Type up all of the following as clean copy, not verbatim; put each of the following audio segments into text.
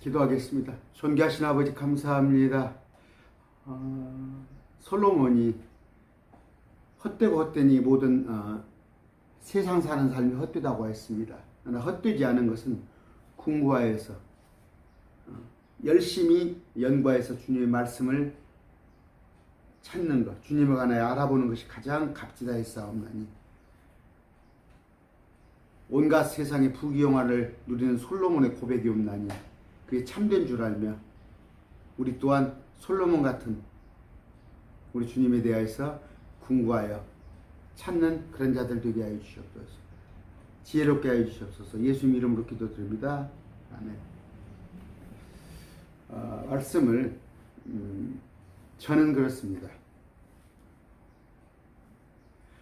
기도하겠습니다. 존귀하신 아버지 감사합니다. 솔로몬이 헛되고 헛되니 모든 세상 사는 삶이 헛되다고 했습니다. 그러나 헛되지 않은 것은 궁구하여서 열심히 연구해서 주님의 말씀을 찾는 것, 주님을 관하여 알아보는 것이 가장 값지다했사옵나니 온갖 세상의 부귀영화를 누리는 솔로몬의 고백이 옵나니 그게 참된 줄 알며 우리 또한 솔로몬 같은 우리 주님에 대하여서 궁구하여 찾는 그런 자들 되게 하여 주시옵소서. 지혜롭게 하여 주시옵소서. 예수님 이름으로 기도드립니다. 아멘. 말씀을 저는 그렇습니다.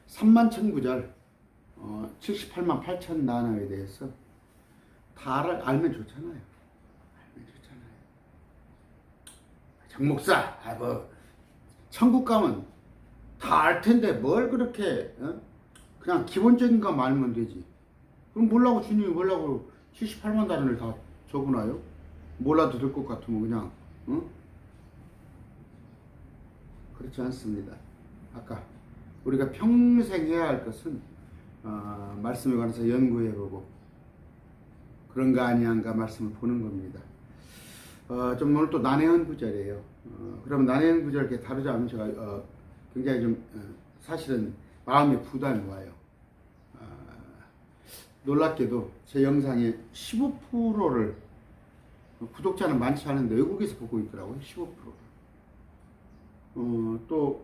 31,000구절 78만 8천 나눠에 대해서 다 알면 좋잖아요. 정목사, 천국 가면 다 알 텐데 뭘 그렇게 그냥 기본적인 거 알면 되지. 그럼 몰라고 주님이 몰라고 78만 단원을 다 적어놔요? 몰라도 될 것 같으면 그냥 그렇지 않습니다. 아까 우리가 평생 해야 할 것은 말씀에 관해서 연구해보고 그런가 아니한가 말씀을 보는 겁니다. 좀 오늘 또 난해한 구절이에요. 그러면 난해한 구절 이렇게 다루자면 제가 굉장히 좀 사실은 마음에 부담이 와요. 놀랍게도 제 영상의 15%를 구독자는 많지 않은데 외국에서 보고 있더라고요. 15%를. 또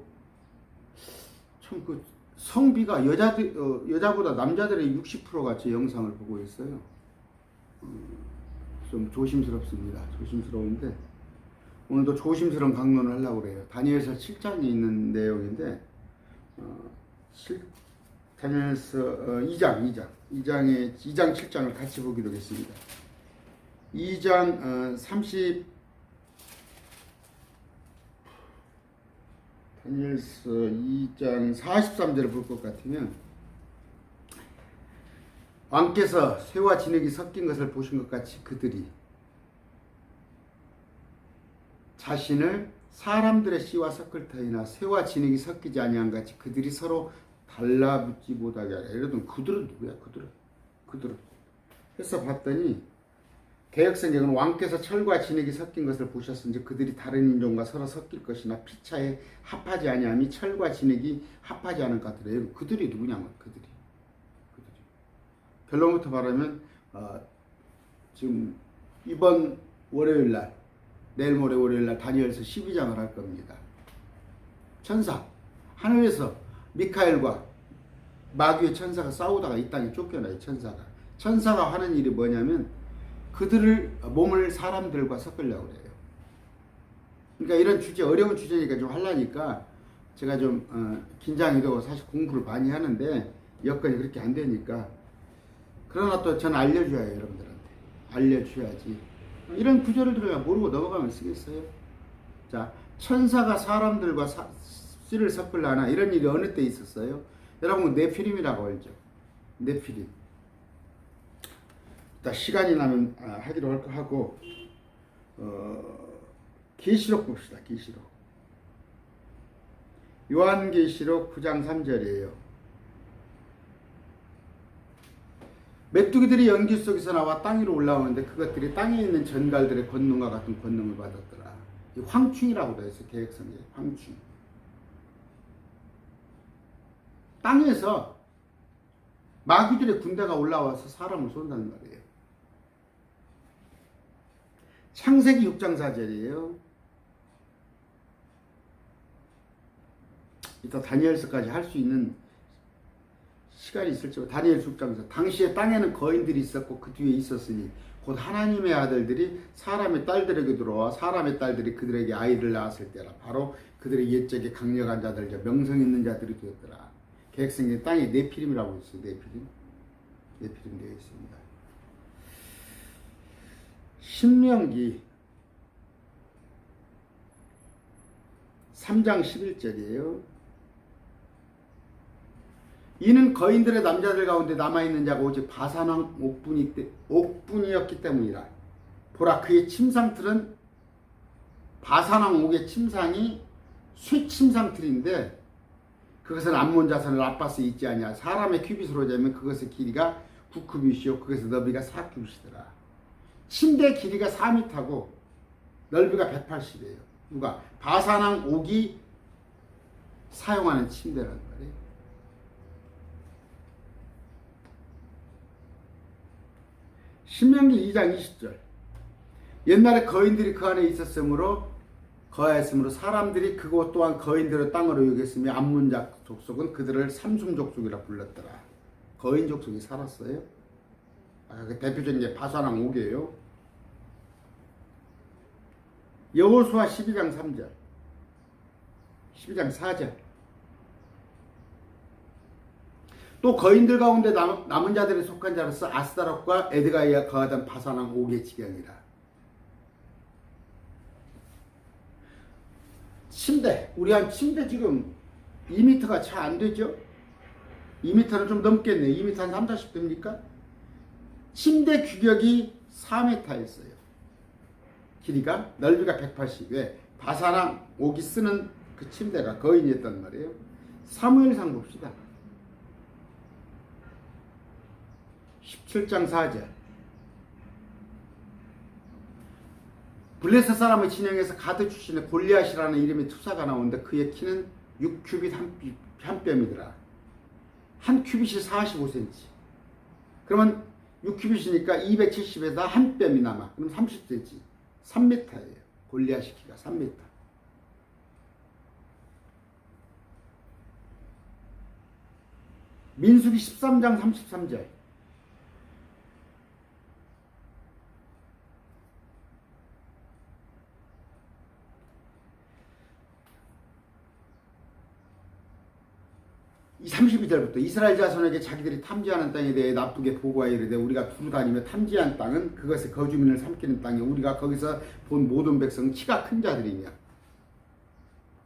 참 그 성비가 여자보다 남자들의 60%가 제 영상을 보고 있어요. 좀 조심스럽습니다. 조심스러운데 오늘도 조심스러운 강론을 하려고 그래요. 다니엘서 7장에 있는 내용인데 다니엘서 2장 7장을 같이 보기로 하겠습니다. 2장 30 다니엘서 2장 43절을 볼 것 같으면 왕께서 새와 진흙이 섞인 것을 보신 것 같이 그들이 자신을 사람들의 씨와 섞을 터이나 새와 진흙이 섞이지 아니한 같이 그들이 서로 달라붙지 못하게 하라. 이러던 그들은 누구야? 그들은. 해서 봤더니 개역성경은 왕께서 철과 진흙이 섞인 것을 보셨은지 그들이 다른 인종과 서로 섞일 것이나 피차에 합하지 아니함이 철과 진흙이 합하지 않은 것 같으래요. 그들이 누구냐면 그들이. 결론부터 말하면 지금 이번 월요일날 내일 모레 월요일날 다니엘서 12장을 할 겁니다. 천사 하늘에서 미카엘과 마귀의 천사가 싸우다가 이 땅에 쫓겨나요. 천사가 하는 일이 뭐냐면 그들을 몸을 사람들과 섞으려고 그래요. 그러니까 이런 주제 어려운 주제니까 좀 하려니까 제가 좀 긴장이 되고 사실 공부를 많이 하는데 여건이 그렇게 안 되니까 그러나 또 저는 알려줘야 해요. 여러분들한테 알려줘야지. 이런 구절을 들으면 모르고 넘어가면 쓰겠어요? 자, 천사가 사람들과 씨를 섞으려나 이런 일이 어느 때 있었어요? 여러분 네피림이라고 알죠? 네피림. 일단 시간이 나면 하기로 하고 계시록 봅시다. 계시록. 요한계시록 9장 3절이에요. 메뚜기들이 연기 속에서 나와 땅 위로 올라오는데 그것들이 땅에 있는 전갈들의 권능과 같은 권능을 받았더라. 이 황충이라고 되어 있어요. 계획성에 황충. 땅에서 마귀들의 군대가 올라와서 사람을 쏜다는 말이에요. 창세기 6장 4절이에요. 이따 다니엘서까지 할 수 있는 시간이 있을지. 다니엘 6장 4절. 당시에 땅에는 거인들이 있었고 그 뒤에 있었으니 곧 하나님의 아들들이 사람의 딸들에게 들어와 사람의 딸들이 그들에게 아이를 낳았을 때라. 바로 그들의 옛적에 강력한 자들, 명성 있는 자들이 되었더라. 계획성에 땅에 네피림이라고 있어요. 네피림 되어 있습니다. 신명기 3장 11절이에요. 이는 거인들의 남자들 가운데 남아있는 자가 오직 바산왕 옥분이었기 때문이라. 보라, 그의 침상틀은 바산왕 옥의 침상이 쇠침상틀인데 그것은 암몬 자손을 아빠스 있지 아니하. 사람의 큐빗으로 재면 그것의 길이가 9큐빗이요 그것의 너비가 4큐빗이더라. 침대 길이가 4m고 넓이가 180이에요. 누가? 바산왕 옥이 사용하는 침대란 말이에요. 신명기 2장 20절. 옛날에 거인들이 그 안에 거하였으므로 사람들이 그곳 또한 거인들의 땅으로 여겼으며 암몬 족속은 그들을 삼순 족속이라 불렀더라. 거인 족속이 살았어요. 그 대표적인 게 바산왕 옥이에요. 여호수아 12장 3절, 12장 4절. 또 거인들 가운데 남은 자들에 속한 자로서 아스다롯과 에드가이가 거하던 바산왕 옥의 지경이라. 침대, 우리 한 침대 지금 2m가 차 안 되죠? 2m는 좀 넘겠네. 2m 한 3, 40 됩니까? 침대 규격이 4m였어요. 길이가, 넓이가 180. 왜? 바산왕 옥이 쓰는 그 침대가 거인이었단 말이에요. 사무엘상 봅시다. 17장 4절. 블레셋 사람을 진영에서 가드 출신의 골리앗이라는 이름의 투사가 나오는데 그의 키는 6큐빗 한 뼘이더라. 한 큐빗이 45cm. 그러면 6큐빗이니까 270에다 한 뼘이 남아. 그럼 30cm. 3m예요. 골리앗의 키가 3m. 민수기 13장 33절. 이 32절부터 이스라엘 자손에게 자기들이 탐지하는 땅에 대해 나쁘게 보고하여 이르되 우리가 두루 다니며 탐지한 땅은 그것의 거주민을 삼키는 땅에 우리가 거기서 본 모든 백성은 키가 큰 자들이며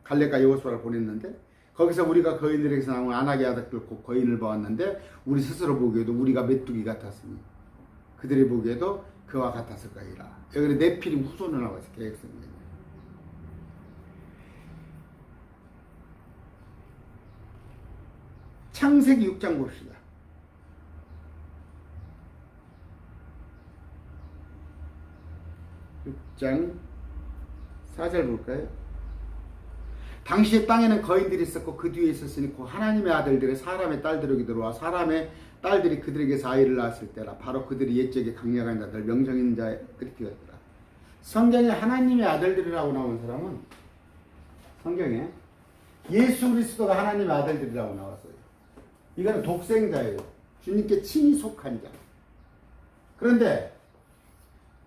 갈렙과 여호수아를 보냈는데 거기서 우리가 거인들에게서 나온 안악의 아들들 곧 거인을 보았는데 우리 스스로 보기에도 우리가 메뚜기 같았으니 그들이 보기에도 그와 같았을까이라. 여기 네피림 후손을 나와 있어요. 계획성입니다. 창세기 6장 봅시다. 6장 4절 볼까요? 당시에 땅에는 거인들이 있었고 그 뒤에 있었으니 그 하나님의 아들들의 사람의 딸들에게 들어와 사람의 딸들이 그들에게서 아이를 낳았을 때라. 바로 그들이 옛적에 강력한 자들 명성 있는 자들이 되었더라. 성경에 하나님의 아들들이라고 나온 사람은 성경에 예수 그리스도가 하나님의 아들들이라고 나왔어요. 이거는 독생자예요. 주님께 친히 속한 자. 그런데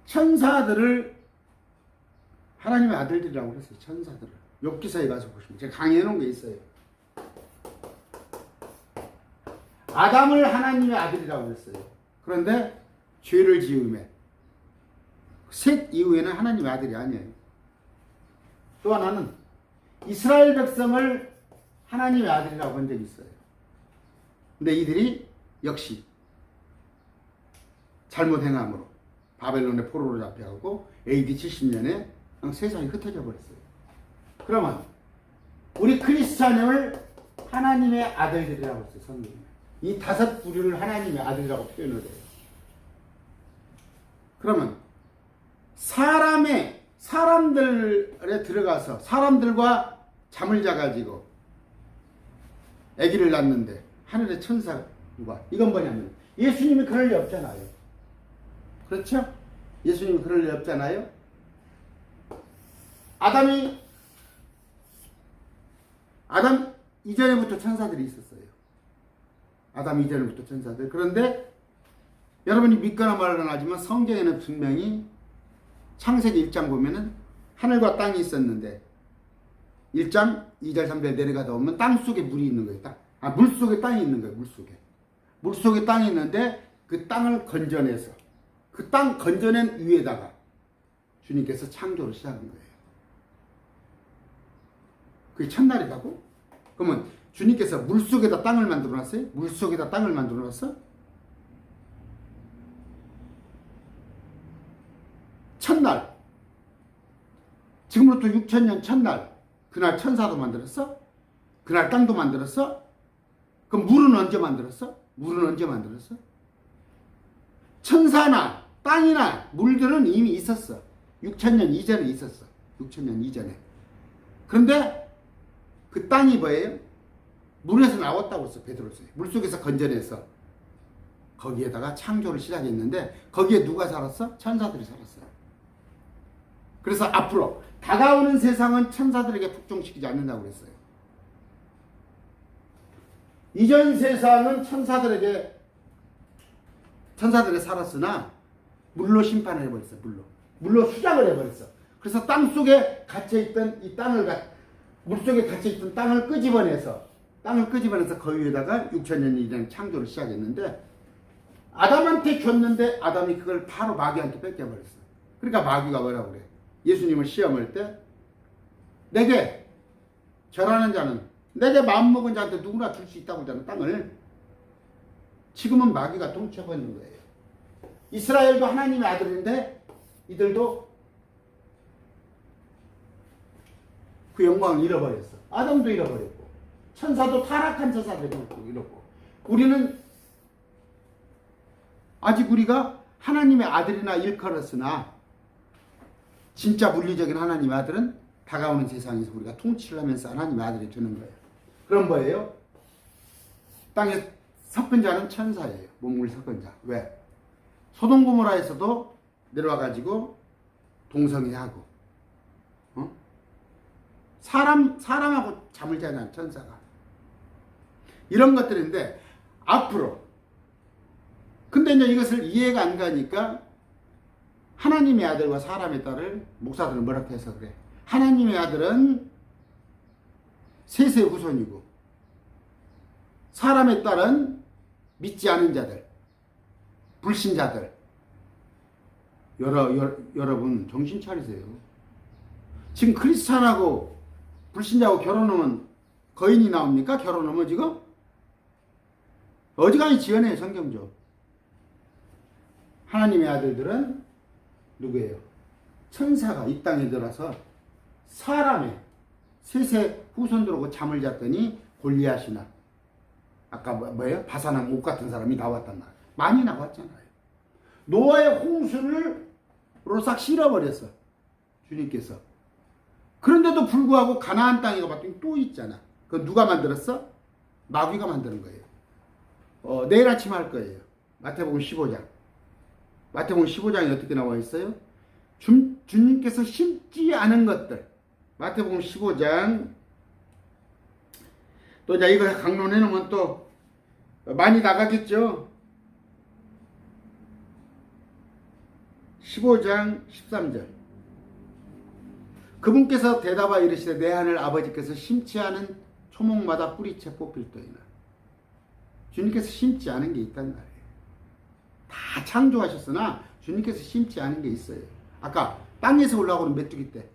천사들을 하나님의 아들들이라고 그랬어요. 천사들을. 욥기서에 가서 보시면 제가 강의해 놓은 게 있어요. 아담을 하나님의 아들이라고 했어요. 그런데 죄를 지음에 셋 이후에는 하나님의 아들이 아니에요. 또 하나는 이스라엘 백성을 하나님의 아들이라고 한 적이 있어요. 근데 이들이 역시 잘못 행함으로 바벨론의 포로로 잡혀가고 AD 70년에 세상이 흩어져 버렸어요. 그러면 우리 크리스찬을 하나님의 아들들이라고 했어요. 성경에. 이 다섯 부류를 하나님의 아들이라고 표현을 해요. 그러면 사람들에 들어가서 사람들과 잠을 자가지고 아기를 낳는데 하늘의 천사가 이건 뭐냐면 예수님이 그럴 리 없잖아요. 그렇죠? 예수님이 그럴 리 없잖아요. 아담 이전에부터 천사들이 있었어요. 아담 이전에부터 천사들. 그런데 여러분이 믿거나 말거나 하지만 성경에는 분명히 창세기 1장 보면은 하늘과 땅이 있었는데 1장 2절 3절 내려가다 보면 땅 속에 물이 있는 거예요. 물 속에 땅이 있는 거예요. 물 속에 땅이 있는데 그 땅을 건져내서 그 땅 건져낸 위에다가 주님께서 창조를 시작한 거예요. 그게 첫날이라고? 그러면 주님께서 물속에다 땅을 만들어 놨어요? 물속에다 땅을 만들어 놨어? 첫날, 지금부터 6,000년 첫날, 그날 천사도 만들었어? 그날 땅도 만들었어? 그럼 물은 언제 만들었어? 물은 언제 만들었어? 천사나 땅이나 물들은 이미 있었어. 6,000년 이전에 있었어. 6,000년 이전에. 그런데 그 땅이 뭐예요? 물에서 나왔다고 했어. 베드로서. 물속에서 건져내서 거기에다가 창조를 시작했는데 거기에 누가 살았어? 천사들이 살았어요. 그래서 앞으로 다가오는 세상은 천사들에게 phục 종시키지 않는다고 그랬어요. 이전 세상은 천사들이 살았으나 물로 심판을 해버렸어. 물로 수장을 해버렸어. 그래서 땅 속에 갇혀있던 이 땅을 물속에 갇혀있던 땅을 끄집어내서 그 위에다가 6,000년 이전 창조를 시작했는데 아담한테 줬는데 아담이 그걸 바로 마귀한테 뺏겨버렸어. 그러니까 마귀가 뭐라고 그래? 예수님을 시험할 때 내게 절하는 자는 내게 마음먹은 자한테 누구나 줄 수 있다고 하는 땅을 지금은 마귀가 통치해버리는 거예요. 이스라엘도 하나님의 아들인데 이들도 그 영광을 잃어버렸어. 아담도 잃어버렸고 천사도 타락한 천사들이 잃었고 우리는 아직 우리가 하나님의 아들이나 일컬었으나 진짜 물리적인 하나님의 아들은 다가오는 세상에서 우리가 통치를 하면서 하나님의 아들이 되는 거예요. 그럼 뭐예요? 땅에 섞은 자는 천사예요. 몸을 섞은 자. 왜? 소돔 고모라에서도 내려와가지고 동성애하고 사람하고 잠을 자는 천사가 이런 것들인데 앞으로 근데 이제 이것을 이해가 안 가니까 하나님의 아들과 사람의 딸을 목사들은 뭐라고 해서 그래? 하나님의 아들은 셋의 후손이고 사람의 딸은 믿지 않은 자들, 불신자들. 여러분 정신 차리세요. 지금 크리스찬하고 불신자하고 결혼하면 거인이 나옵니까? 결혼하면 지금? 어지간히 지어내요 성경적. 하나님의 아들들은 누구예요? 천사가 이 땅에 들어서 사람의 셋의 후손들하고 잠을 잤더니 골리앗이나 아까 뭐예요? 바산한 옥 같은 사람이 나왔단 말이에요. 많이 나왔잖아요. 노아의 홍수를 로싹 실어버렸어. 주님께서. 그런데도 불구하고 가나안 땅에 가봤더니 또 있잖아. 그건 누가 만들었어? 마귀가 만드는 거예요. 내일 아침 할 거예요. 마태복음 15장. 마태복음 15장에 어떻게 나와 있어요? 주님께서 심지 않은 것들. 마태복음 15장. 또 이제 이거 강론해 놓으면 또 많이 나가겠죠. 15장 13절. 그분께서 대답하여 이르시되 내 하늘 아버지께서 심지 않은 초목마다 뿌리채 뽑힐더이나. 주님께서 심지 않은 게 있단 말이에요. 다 창조하셨으나 주님께서 심지 않은 게 있어요. 아까 땅에서 올라오는 메뚜기 때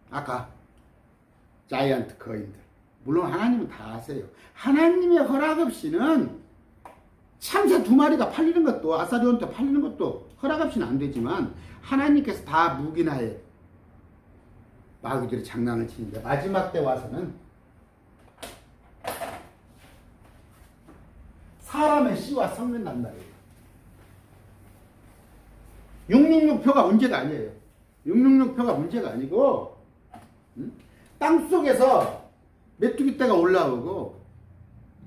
아까 자이언트 거인들. 물론 하나님은 다 아세요. 하나님의 허락 없이는 참새 2마리가 팔리는 것도 아사리온테 팔리는 것도 허락 없이는 안 되지만 하나님께서 다 묵인하에 마귀들이 장난을 치는데 마지막 때 와서는 사람의 씨와 섞는단 말이에요. 666표가 문제가 아니에요. 666표가 문제가 아니고 땅 속에서 메뚜기 떼가 올라오고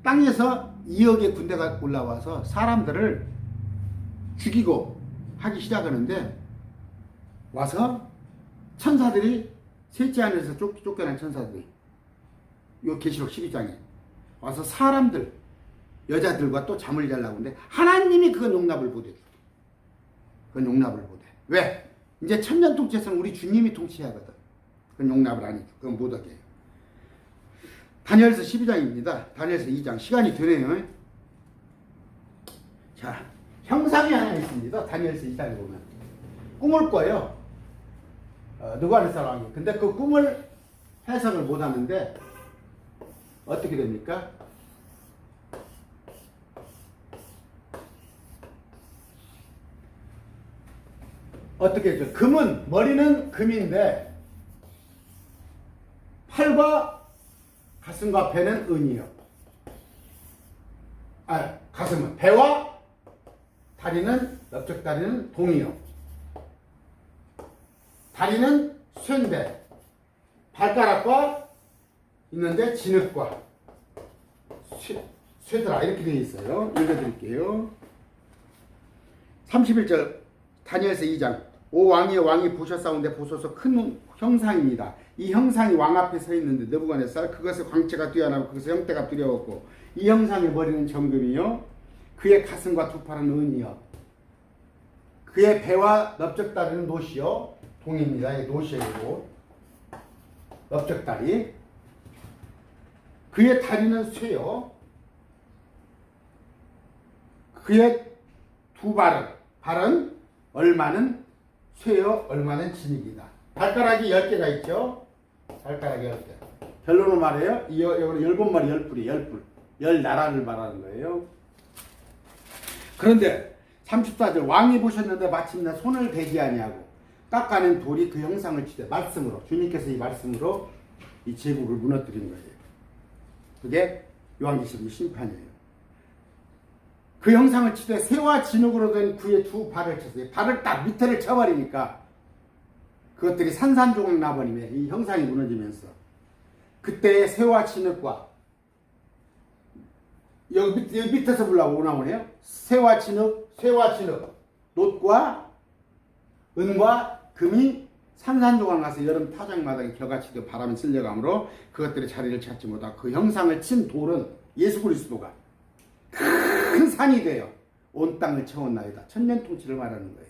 땅에서 2억의 군대가 올라와서 사람들을 죽이고 하기 시작하는데 와서 천사들이 셋째 하늘에서 쫓겨난 천사들이 요 계시록 12장에 와서 사람들 여자들과 또 잠을 자려고 하는데 하나님이 그건 용납을 못해. 그건 용납을 못해. 왜? 이제 천년 통치에서는 우리 주님이 통치하거든. 그건 용납을 안 해줘. 그건 못하게 해요. 다니엘서 12장입니다. 다니엘서 2장. 시간이 되네요. 자, 형상이 하나 있습니다. 다니엘서 2장에 보면. 꿈을 꿔요. 느부갓네살 왕이. 근데 그 꿈을 해석을 못 하는데 어떻게 됩니까? 어떻게 했죠? 금은, 머리는 금인데 팔과 가슴과 배는 은이요. 가슴은, 배와 다리는, 넓적 다리는 동이요. 다리는 쇠인데 발가락과 있는데 진흙과 쇠더라. 이렇게 되어 있어요. 읽어드릴게요. 31절 다니엘서 2장. 오 왕이 보셨사온데 보소서 큰 형상입니다. 이 형상이 왕 앞에 서 있는데 느부갓네살 그것의 광채가 뛰어나고 그것의 형태가 두려웠고 이 형상의 머리는 정금이요 그의 가슴과 두 팔은 은이요 그의 배와 넓적다리는 노시요 동입니다. 이 노시예요. 넓적다리. 그의 다리는 쇠요 그의 두 발은 얼마는 쇠요 얼마는 진흙이다. 발가락이 10개가 있죠. 발가락이 10개. 결론을 말해요. 이거는 10마리 10풀이 10풀 10나라를 말하는 거예요. 그런데 34절 왕이 보셨는데 마침내 손을 대지 아니하고 깎아낸 돌이 그 형상을 치되 말씀으로 주님께서 이 말씀으로 이 제국을 무너뜨린 거예요. 그게 요한계시록의 심판이에요. 그 형상을 치되 새와 진흙으로 된 그의 두 발을 쳤어요. 발을 딱 밑에를 쳐버리니까 그것들이 산산조각 나버리며 이 형상이 무너지면서 그때의 새와 진흙과 여기 밑에서 보려고 나오네요. 새와 진흙, 놋과 은과 금이 산산조각 나서 여름 타작마당에 겨같이 그 바람이 쓸려가므로 그것들의 자리를 찾지 못하고 그 형상을 친 돌은 예수 그리스도가 큰 산이 되어 온 땅을 채웠나이다. 천년 통치를 말하는 거예요.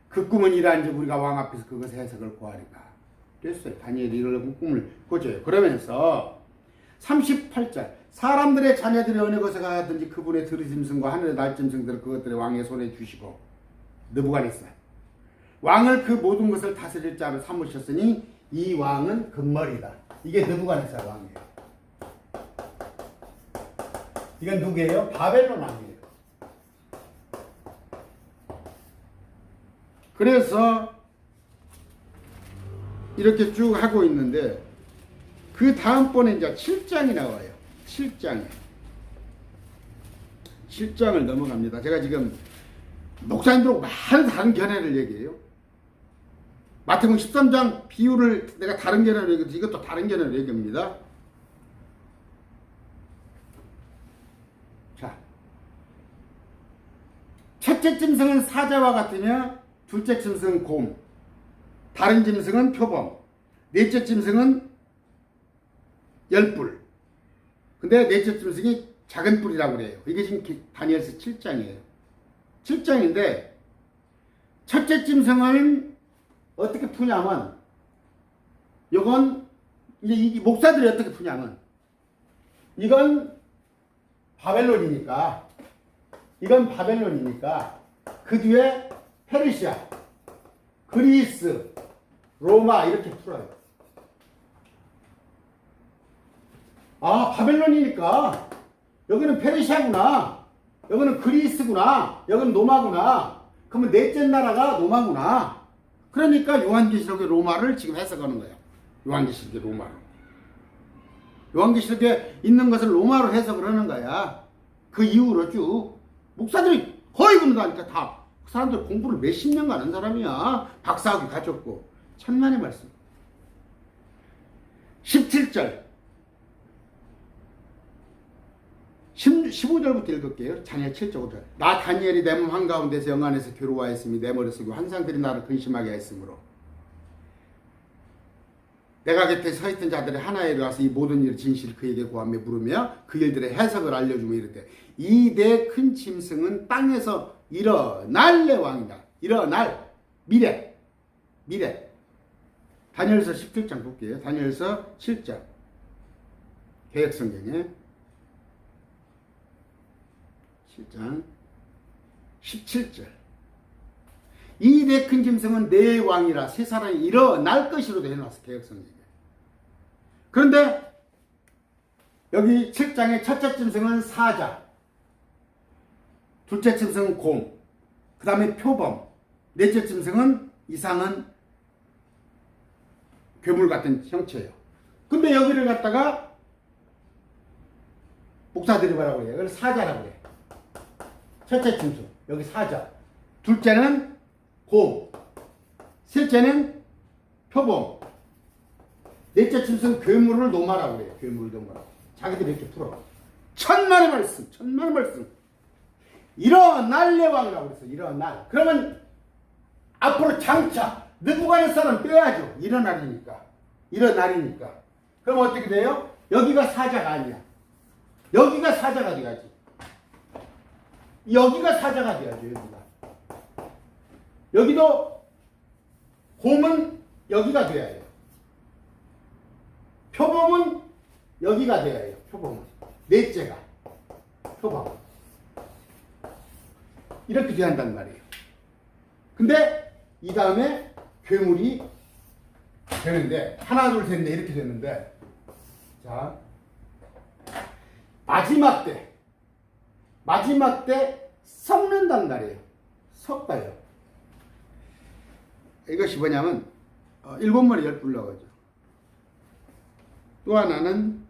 그 꿈은 이러한지 우리가 왕 앞에서 그것의 해석을 구하리까. 그랬어요. 다니엘이 이런 꿈을 꾸줘요. 그러면서 38절 사람들의 자녀들이 어느 곳에 가든지 그분의 들짐승과 하늘의 날짐승들을 그것들의 왕의 손에 주시고 느부갓네살 왕을 그 모든 것을 다스릴 자로 삼으셨으니 이 왕은 금머리다. 이게 느부갓네살 왕이에요. 이건 누구예요? 바벨론 왕이에요. 그래서 이렇게 쭉 하고 있는데 그 다음번에 이제 7장이 나와요. 7장을 넘어갑니다. 제가 지금 목사님들하고 많은 다른 견해를 얘기해요. 마태복음 13장 비유를 내가 다른 견해를 얘기해서 이것도 다른 견해를 얘기합니다. 자, 첫째 짐승은 사자와 같으며 둘째 짐승은 곰, 다른 짐승은 표범, 넷째 짐승은 열뿔. 근데 넷째 짐승이 작은 뿔이라고 그래요. 이게 지금 다니엘서 7장이에요. 7장인데 첫째 짐승은 어떻게 푸냐면 이건 이제 이 목사들이 어떻게 푸냐면 이건 바벨론이니까 그 뒤에 페르시아, 그리스, 로마 이렇게 풀어요. 아, 바벨론이니까 여기는 페르시아구나, 여기는 그리스구나, 여기는 로마구나. 그러면 넷째 나라가 로마구나. 그러니까 요한계시록의 로마를 지금 해석하는 거예요. 요한계시록의 로마로. 요한계시록에 있는 것을 로마로 해석을 하는 거야. 그 이후로 쭉 목사들이 거의 그런다니까. 다 그 사람들 공부를 몇십 년간 한 사람이야. 박사학위 가졌고. 천만의 말씀. 17절 15절부터 읽을게요. 다니엘 7절 5절. 나 다니엘이 내 몸 한가운데서 영안에서 괴로워하였으니 내 머릿속에 환상들이 나를 근심하게 했으므로 내가 곁에 서 있던 자들이 하나에 이르러서 이 모든 일을 진실을 그에게 구하며 물으며 그 일들의 해석을 알려주며 이르되 이 내 큰 짐승은 땅에서 일어날 내 왕이다. 일어날 미래 다니엘서 17장 볼게요. 다니엘서 7장 개역성경에 7장 17절 이 네 큰 짐승은 네 왕이라 세 사람이 일어날 것이로도 해놨어, 개혁성경에. 그런데 여기 7장의 첫째 짐승은 사자, 둘째 짐승은 곰, 그 다음에 표범, 넷째 짐승은 이상은 괴물 같은 형체예요. 근데 여기를 갖다가 목사들이 뭐라고 해요? 이걸 사자라고 해요. 첫째 짐승, 여기 사자. 둘째는 곰, 셋째는 표범, 넷째 짐승 괴물을 노마라고 해요. 괴물을 노마라고. 자기들이 이렇게 풀어. 천만의 말씀. 일어날 내 왕이라고 그랬어. 일어날. 그러면 앞으로 장차 느부갓네살은 빼야죠. 일어날이니까. 그럼 어떻게 돼요? 여기가 사자가 아니야. 여기가 사자가 돼야지. 여기가. 여기도 곰은 여기가 돼야 해요. 표범은 여기가 돼야 해요. 표범은. 넷째가. 표범. 이렇게 돼야 한단 말이에요. 근데 이 다음에 괴물이 되는데 하나 둘 셋 넷 이렇게 되는데 자 마지막 때 섞는단 말이에요. 섞어요. 이것이 뭐냐면 일곱 머리 열 뿔나오죠. 또 하나는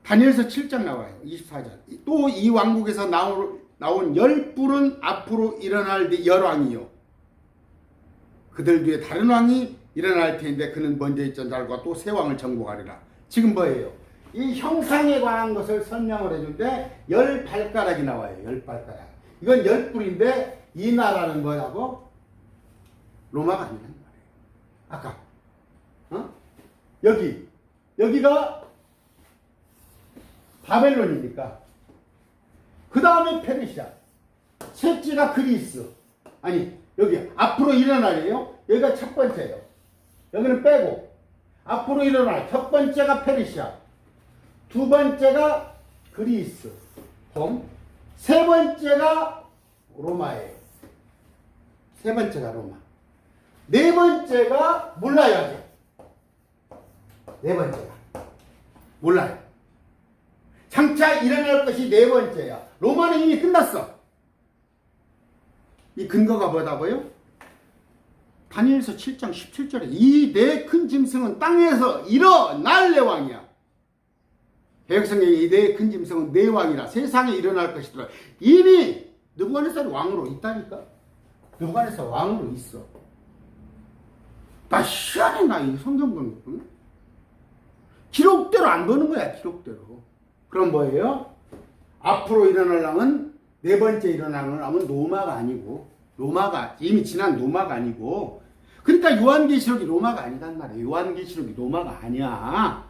다니엘서 7장 나와요. 24절. 또 이 왕국에서 나온 열 뿔은 앞으로 일어날 열왕이요. 그들 뒤에 다른 왕이 일어날 텐데 그는 먼저 있던 자들과 또 새 왕을 정복하리라. 지금 뭐예요? 이 형상에 관한 것을 설명을 해준데 열 발가락이 나와요. 열 발가락. 이건 열 뿔인데 이 나라는 뭐라고? 로마가 아니란 말이에요. 아까 여기가 바벨론이니까 그 다음에 페르시아, 셋째가 그리스. 아니 여기 앞으로 일어나래요. 여기가 첫 번째예요. 여기는 빼고 앞으로 일어날 첫 번째가 페르시아, 두 번째가 그리스, 세 번째가 로마예요. 세 번째가 로마. 네 번째가 몰라요. 아직. 네 번째가 몰라요. 장차 일어날 것이 네 번째야. 로마는 이미 끝났어. 이 근거가 뭐다고요? 다니엘서 7장 17절에 이 네 큰 짐승은 땅에서 일어날 내 왕이야. 개혁성경에 이 네 큰 짐승은 내 왕이라 세상에 일어날 것이더라. 이미 느부갓네살이 왕으로 있다니까. 느부갓네살 왕으로 있어. 나 희한해. 나 이 성경 보는 거. 기록대로 안 보는 거야. 기록대로. 그럼 뭐예요? 앞으로 일어날 왕은 네 번째 일어나는 왕은 로마가 아니고, 로마가 이미 지난 로마가 아니고, 그러니까 요한계시록이 로마가 아니단 말이에요. 요한계시록이 로마가 아니야.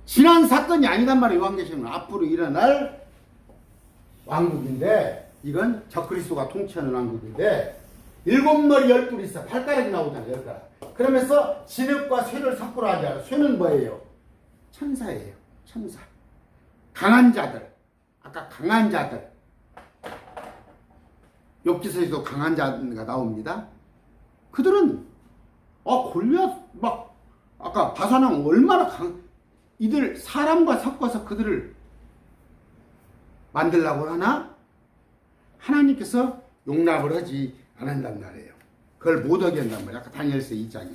지난 사건이 아니단 말이에요. 요한계시록은 앞으로 일어날 왕국인데, 이건 적그리스도가 통치하는 왕국인데, 일곱 머리 열 뿔이 있어. 발가락이 나오잖아요. 발가락. 그러면서 진흙과 쇠를 섞으러 하잖아요. 쇠는 뭐예요? 천사예요. 천사. 강한 자들. 아까 강한 자들. 욥기서에도 강한 자가 나옵니다. 그들은 골리앗 막 아까 바산왕 얼마나 이들 사람과 섞어서 그들을 만들려고 하나? 하나님께서 용납을 하지 않는단 말이에요. 그걸 못하게 한단 말이에요. 아까 다니엘서 2장에.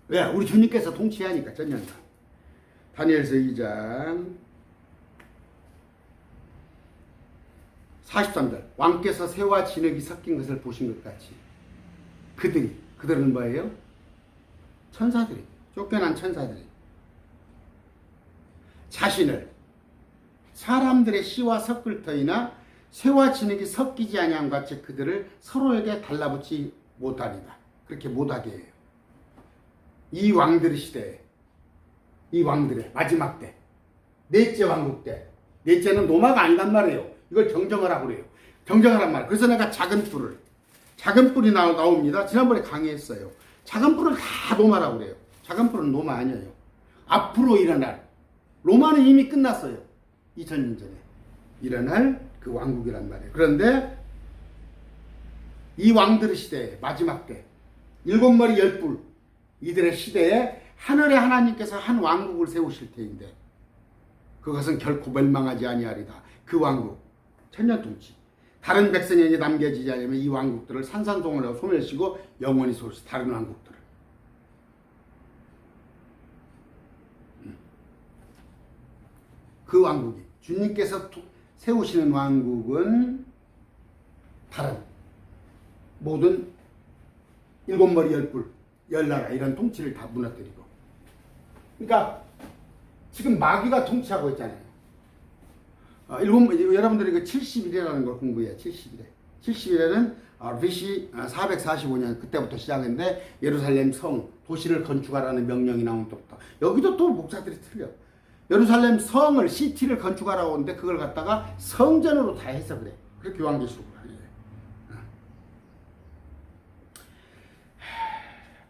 왜? 우리 주님께서 통치하니까 전년간. 다니엘서 2장 43절. 왕께서 새와 진흙이 섞인 것을 보신 것 같이 그들은 뭐예요? 천사들이, 쫓겨난 천사들이 자신을 사람들의 씨와 섞을 터이나 새와 진흙이 섞이지 아니함 같이 그들을 서로에게 달라붙지 못하리다. 그렇게 못하게 해요. 이 왕들의 시대에, 이 왕들의 마지막 때, 넷째 왕국 때, 넷째는 노마가 아니란 말이에요. 이걸 정정하라고 그래요. 정정하란 말. 그래서 내가 작은 뿔이 나옵니다. 지난번에 강의했어요. 작은 뿔을 다 노마라고 그래요. 작은 뿔은 노마 아니에요. 앞으로 일어날. 로마는 이미 끝났어요. 2000년 전에. 일어날 그 왕국이란 말이에요. 그런데 이 왕들의 시대에 마지막 때 7머리 10뿔 이들의 시대에 하늘의 하나님께서 한 왕국을 세우실 테인데 그것은 결코 멸망하지 아니하리다. 그 왕국 천년통치 다른 백성에게 남겨지지 않으면 이 왕국들을 산산동으로 소멸시고 영원히 소멸시 다른 왕국들을 그 왕국이 주님께서 세우시는 왕국은 다른 모든 7머리 10뿔 10나라 이런 통치를 다 무너뜨리고 그러니까 지금 마귀가 통치하고 있잖아요. 여러분들이 그 70일이라는 걸 공부해요. 70일에 70일에는 BC 445년 그때부터 시작했는데 예루살렘 성 도시를 건축하라는 명령이 나온 때부터 여기도 또 목사들이 틀려. 예루살렘 성을 시티를 건축하라고 하는데 그걸 갖다가 성전으로 다 해서 그래. 그렇게 요한계시록으로 하는 거예요.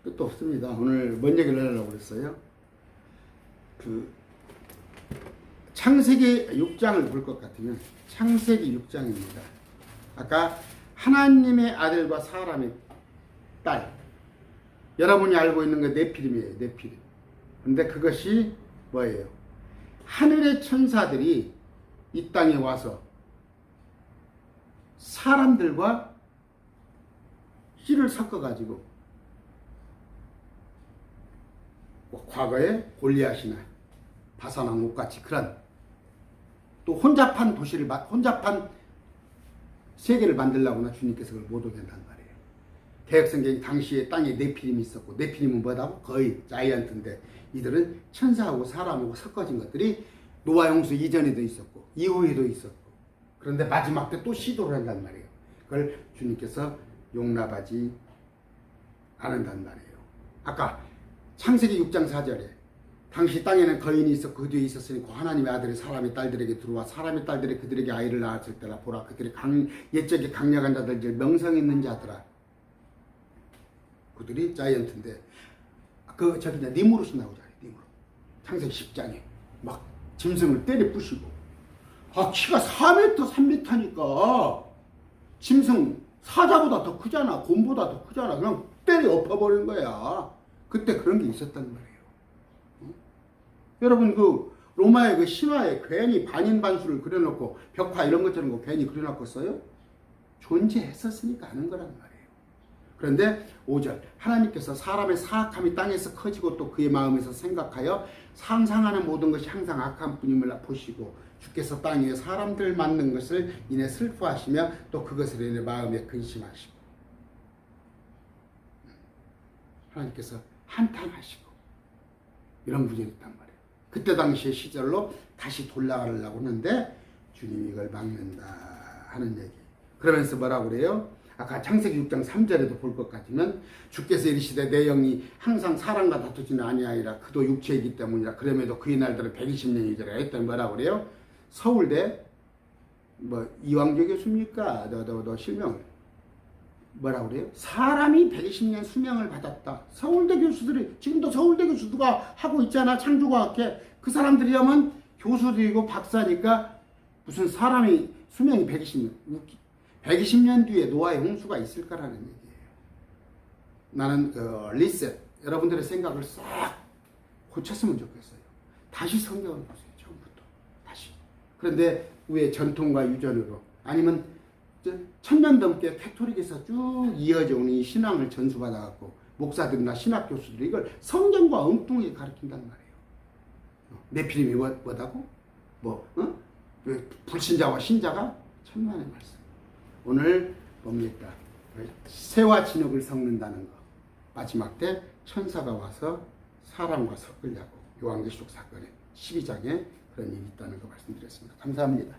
끝도 없습니다. 오늘 뭔 얘기를 하려고 그랬어요? 창세기 6장을 볼 것 같으면 창세기 6장입니다. 아까 하나님의 아들과 사람의 딸 여러분이 알고 있는 게 네피림이에요. 네피림. 근데 그것이 뭐예요? 하늘의 천사들이 이 땅에 와서 사람들과 씨를 섞어가지고 과거에 골리앗이나 바산왕 옷같이 그런 또 혼잡한 도시를 혼잡한 세계를 만들려고나 주님께서 그걸 못 오게 한단 말이에요. 개혁성경이 당시에 땅에 네피림이 있었고 네피림은 뭐다고? 거의 자이언트인데 이들은 천사하고 사람하고 섞어진 것들이 노아 홍수 이전에도 있었고 이후에도 있었고 그런데 마지막 때 또 시도를 한단 말이에요. 그걸 주님께서 용납하지 않는단 말이에요. 아까 창세기 6장 4절에 당시 땅에는 거인이 있었고 그 뒤에 있었으니 그 하나님의 아들이 사람의 딸들에게 들어와 사람의 딸들이 그들에게 아이를 낳았을 때라 보라 그들이 옛적에 강력한 자들 즉 명성 있는 자들아 그들이 자이언트인데 저기 니무롯이 나오잖아요. 니무롯 창세기 10장에 막 짐승을 때려 부시고 키가 4m 3m니까 짐승 사자보다 더 크잖아. 곰보다 더 크잖아. 그냥 때려 엎어버린 거야. 그때 그런 게 있었단 말이에요. 여러분 로마의 그 신화에 괜히 반인반수를 그려놓고 벽화 이런 것처럼 괜히 그려놓고 써요? 존재했었으니까 하는 거란 말이에요. 그런데 5절 하나님께서 사람의 사악함이 땅에서 커지고 또 그의 마음에서 생각하여 상상하는 모든 것이 항상 악한 뿐임을 보시고 주께서 땅에 사람들 만든 것을 인해 슬퍼하시며 또 그것을 인해 마음에 근심하시고 하나님께서 한탄하시고 이런 부분이 있단 말이에요. 그때 당시의 시절로 다시 돌아가려고 하는데 주님이 이걸 막는다 하는 얘기. 그러면서 뭐라고 그래요? 아까 창세기 6장 3절에도 볼 것 같으면 주께서 이르시되 내 영이 항상 사람과 다투지는 아니하리라 그도 육체이기 때문이라 그럼에도 그의 날들은 120년이더라 했더니 뭐라고 그래요? 서울대 이왕조 교수입니까? 너 실명 뭐라고 그래요? 사람이 120년 수명을 받았다. 서울대 교수들이 지금도 서울대 교수가 하고 있잖아. 창조과학회 그 사람들이 하면 교수들이고 박사니까 무슨 사람이 수명이 120년 120년 뒤에 노아의 홍수가 있을 거라는 얘기예요. 나는 리셋 여러분들의 생각을 싹 고쳤으면 좋겠어요. 다시 성경을 보세요. 처음부터 다시. 그런데 왜 전통과 유전으로 아니면 1000년 넘게 캐토릭에서 쭉 이어져 오는 이 신앙을 전수받아갖고 목사들이나 신학 교수들이 이걸 성경과 엉뚱하게 가르친단 말이에요. 네피림이 뭐다고? 불신자와 신자가 천만의 말씀. 오늘 뭡니까? 새와 진흙을 섞는다는 거. 마지막 때 천사가 와서 사람과 섞으려고 요한계시록 사건에 12장에 그런 일이 있다는 거 말씀드렸습니다. 감사합니다.